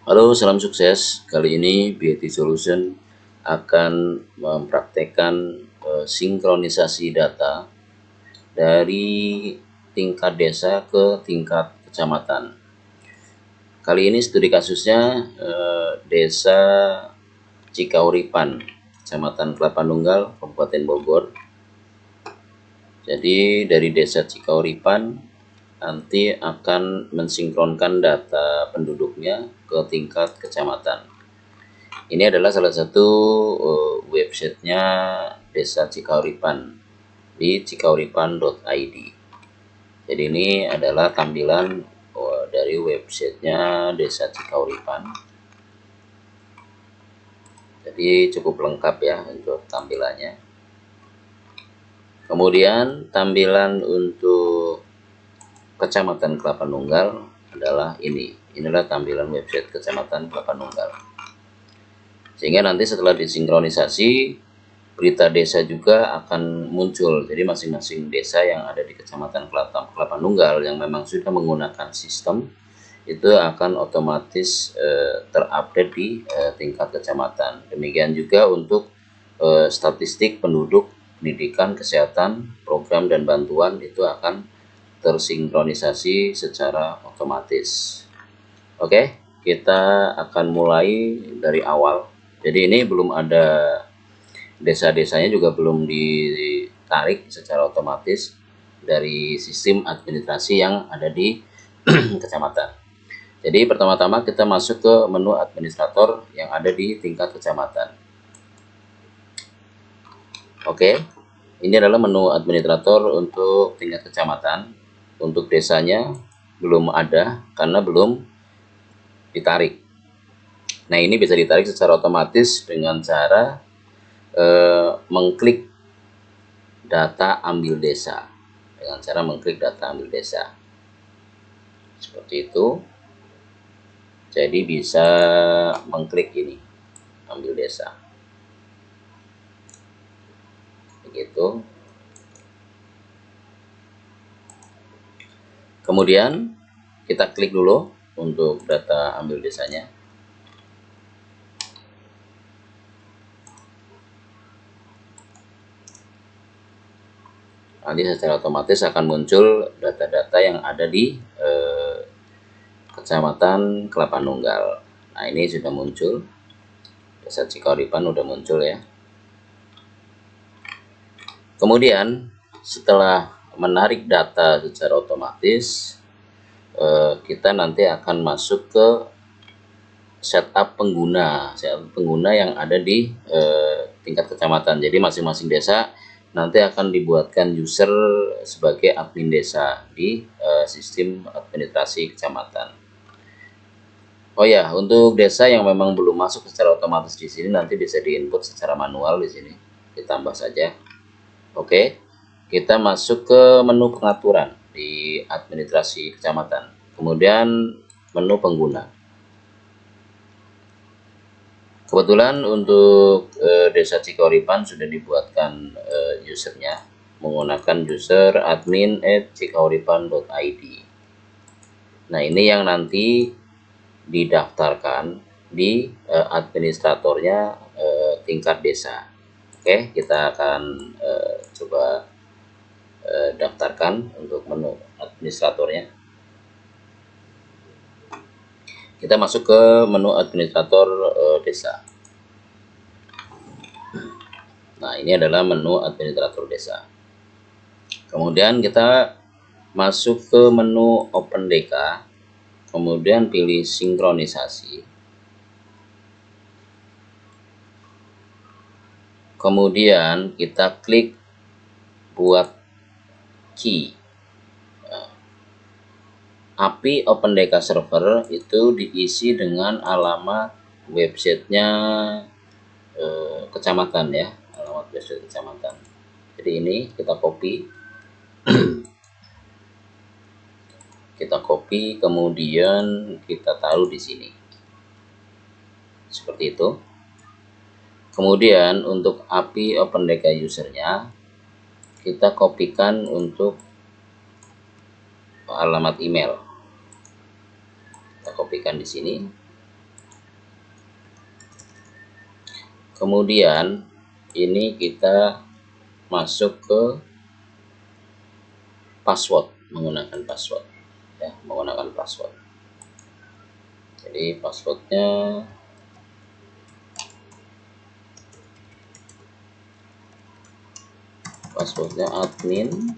Halo, salam sukses. Kali ini BIT Solution akan mempraktekkan sinkronisasi data dari tingkat desa ke tingkat kecamatan. Kali ini studi kasusnya Desa Cikauripan, Kecamatan Kelapa Nunggal, Kabupaten Bogor. Jadi dari Desa Cikauripan nanti akan mensinkronkan data penduduknya ke tingkat kecamatan. Ini adalah salah satu websitenya Desa Cikauripan di cikauripan.id. Jadi ini adalah tampilan dari websitenya Desa Cikauripan. Jadi cukup lengkap ya untuk tampilannya. Kemudian tampilan untuk Kecamatan Kelapa Nunggal adalah ini. Inilah tampilan website Kecamatan Kelapa Nunggal. Sehingga nanti setelah disinkronisasi, berita desa juga akan muncul. Jadi masing-masing desa yang ada di Kecamatan Kelapa Nunggal yang memang sudah menggunakan sistem itu akan otomatis terupdate di tingkat kecamatan. Demikian juga untuk statistik penduduk, pendidikan, kesehatan, program dan bantuan itu akan tersinkronisasi secara otomatis. Oke, kita akan mulai dari awal. Jadi ini belum ada, desa-desanya juga belum ditarik secara otomatis dari sistem administrasi yang ada di kecamatan. Jadi pertama-tama kita masuk ke menu administrator yang ada di tingkat kecamatan. Oke, ini adalah menu administrator untuk tingkat kecamatan. Untuk desanya belum ada karena belum ditarik. Nah, ini bisa ditarik secara otomatis dengan cara mengklik data ambil desa. Dengan cara mengklik data ambil desa. Seperti itu. Jadi bisa mengklik ini, ambil desa. Begitu. Kemudian kita klik dulu untuk data ambil desanya. Nanti secara otomatis akan muncul data-data yang ada di Kecamatan Kelapa Nunggal. Nah, ini sudah muncul. Desa Cikauripan udah muncul ya. Kemudian setelah menarik data secara otomatis, kita nanti akan masuk ke setup pengguna yang ada di tingkat kecamatan. Jadi masing-masing desa nanti akan dibuatkan user sebagai admin desa di sistem administrasi kecamatan. Oh ya, untuk desa yang memang belum masuk secara otomatis di sini nanti bisa diinput secara manual di sini. Ditambah saja. Oke. Kita masuk ke menu pengaturan di administrasi kecamatan. Kemudian menu pengguna. Kebetulan untuk Desa Cikauripan sudah dibuatkan usernya menggunakan user admin@cikauripan.id. Nah, ini yang nanti didaftarkan di administratornya tingkat desa. Oke, kita akan coba daftarkan untuk menu administratornya. Kita masuk ke menu administrator desa. Nah, ini adalah menu administrator desa. Kemudian kita masuk ke menu Open DK, kemudian pilih sinkronisasi. Kemudian kita klik buat key. API OpenDK server itu diisi dengan alamat websitenya kecamatan ya, alamat website kecamatan. Jadi ini kita copy, kemudian kita taruh di sini, seperti itu. Kemudian untuk API OpenDK usernya kita kopikan untuk alamat email. Kita kopikan di sini. Kemudian ini kita masuk ke password, menggunakan password ya, menggunakan password. Jadi passwordnya admin.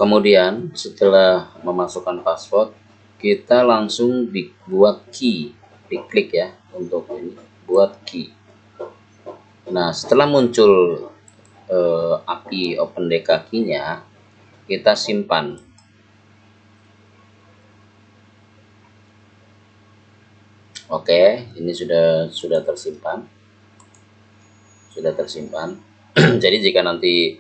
Kemudian setelah memasukkan password, kita langsung dibuat key, diklik ya untuk ini, buat key. Nah, setelah muncul API OpenDK key-nya, kita simpan. Oke, ini sudah tersimpan. Jadi jika nanti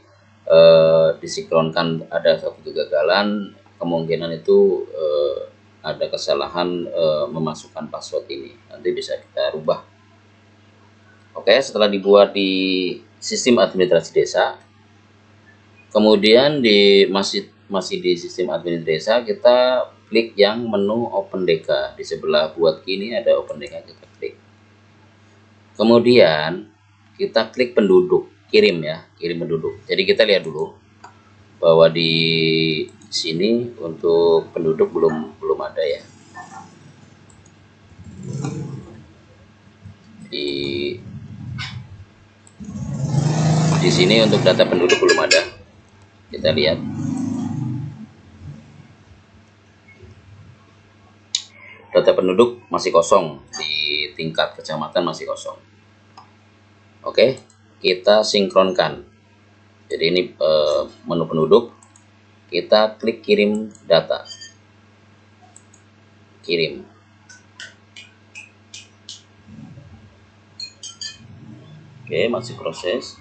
disinkronkan ada satu kegagalan, kemungkinan itu ada kesalahan memasukkan password ini, nanti bisa kita rubah. Oke, setelah dibuat di sistem administrasi desa, kemudian masih di sistem administrasi desa, kita klik yang menu OpenDK. Di sebelah buat kini ada OpenDK, kita klik. Kemudian kita klik penduduk, kirim ya, kirim penduduk. Jadi kita lihat dulu bahwa di sini untuk penduduk belum ada ya. Di sini untuk data penduduk belum ada. Kita lihat. Data penduduk masih kosong, di tingkat kecamatan masih kosong. Oke, kita sinkronkan. Jadi ini menu penduduk, kita klik kirim data. Kirim. Oke, masih proses.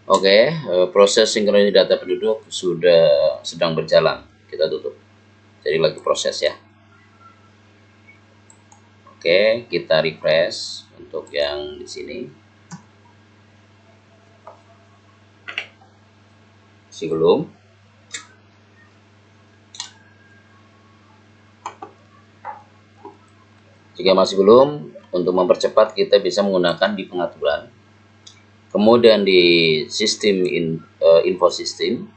Oke, proses sinkronisasi data penduduk sedang berjalan. Kita tutup. Jadi lagi proses ya. Oke, kita refresh untuk yang di sini. Masih belum. Jika masih belum, untuk mempercepat kita bisa menggunakan di pengaturan. Kemudian di sistem info sistem,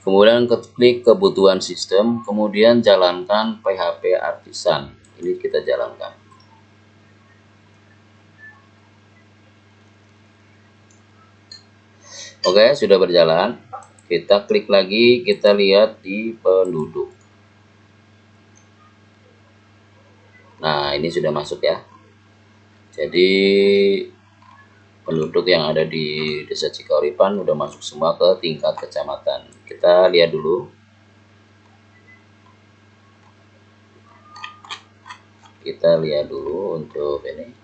kemudian klik kebutuhan sistem, kemudian jalankan PHP Artisan. Ini kita jalankan. Oke, sudah berjalan. Kita klik lagi, kita lihat di penduduk. Nah, ini sudah masuk ya. Jadi penduduk yang ada di Desa Cikauripan udah masuk semua ke tingkat kecamatan. Kita lihat dulu. Untuk ini.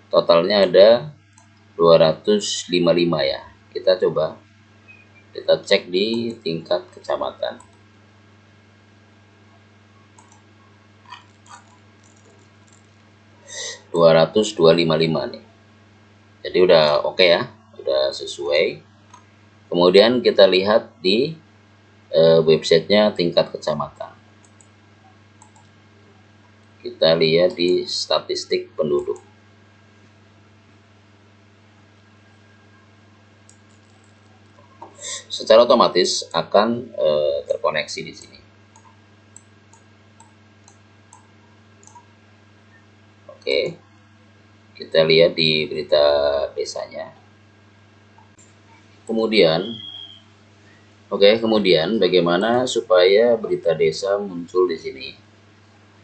Totalnya ada 255 ya. Kita coba. Kita cek di tingkat kecamatan. 255 nih. Jadi udah oke ya, udah sesuai. Kemudian kita lihat di websitenya tingkat kecamatan. Kita lihat di statistik penduduk. Secara otomatis akan terkoneksi di sini. Oke, kita lihat di berita desanya. Kemudian bagaimana supaya berita desa muncul di sini?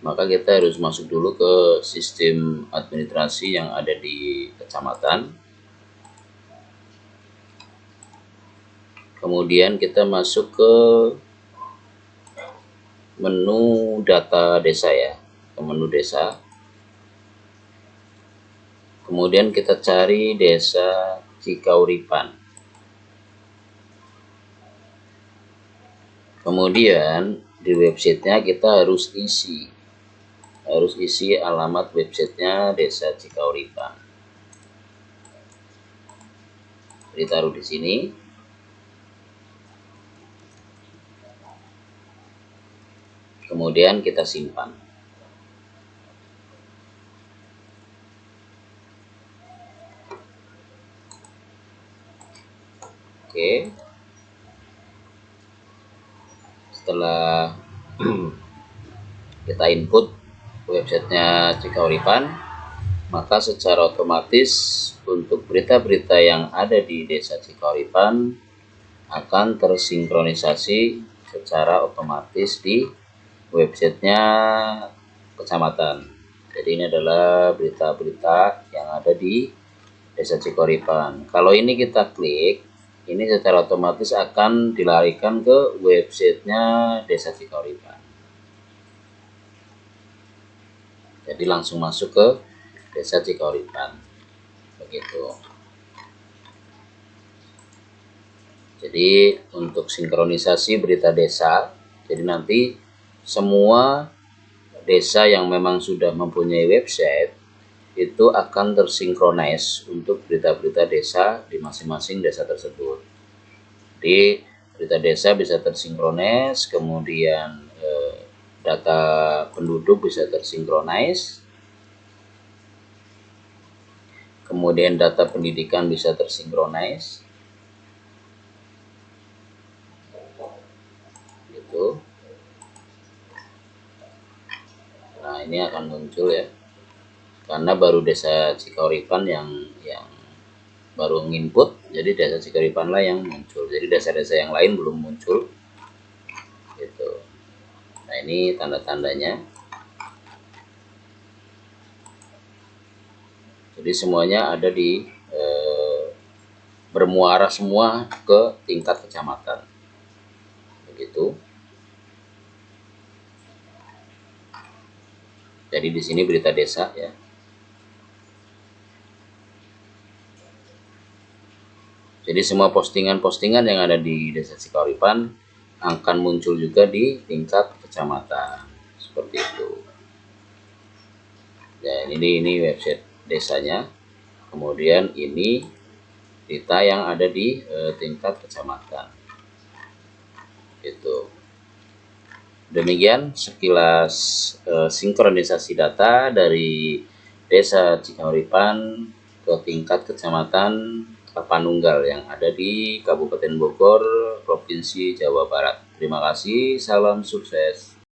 Maka kita harus masuk dulu ke sistem administrasi yang ada di kecamatan. Kemudian kita masuk ke menu data desa ya, ke menu desa. Kemudian kita cari Desa Cikauripan. Kemudian di websitenya kita harus isi alamat websitenya Desa Cikauripan. Ditaruh di sini. Kemudian kita simpan. Oke. Setelah kita input websitenya Cikauripan, maka secara otomatis untuk berita-berita yang ada di Desa Cikauripan akan tersinkronisasi secara otomatis di websitenya kecamatan. Jadi ini adalah berita-berita yang ada di Desa Cikauripan. Kalau ini kita klik, ini secara otomatis akan dilarikan ke websitenya Desa Cikauripan. Jadi langsung masuk ke Desa Cikauripan. Begitu. Jadi untuk sinkronisasi berita desa, jadi nanti semua desa yang memang sudah mempunyai website itu akan tersinkronis untuk berita-berita desa di masing-masing desa tersebut. Jadi berita desa bisa tersinkronis, kemudian data penduduk bisa tersinkronis, kemudian data pendidikan bisa tersinkronis, gitu. Nah ini akan muncul ya, karena baru Desa Cikauripan yang baru nginput, jadi Desa Cikauripan lah yang muncul. Jadi desa-desa yang lain belum muncul, gitu. Nah ini tanda-tandanya. Jadi semuanya ada di bermuara semua ke tingkat kecamatan, begitu. Jadi di sini berita desa ya. Jadi semua postingan-postingan yang ada di Desa Cikauripan akan muncul juga di tingkat kecamatan, seperti itu. Ya, ini website desanya. Kemudian ini berita yang ada di tingkat kecamatan. Itu. Demikian sekilas sinkronisasi data dari Desa Cikauripan ke tingkat kecamatan Tapanunggal yang ada di Kabupaten Bogor, Provinsi Jawa Barat. Terima kasih, salam sukses.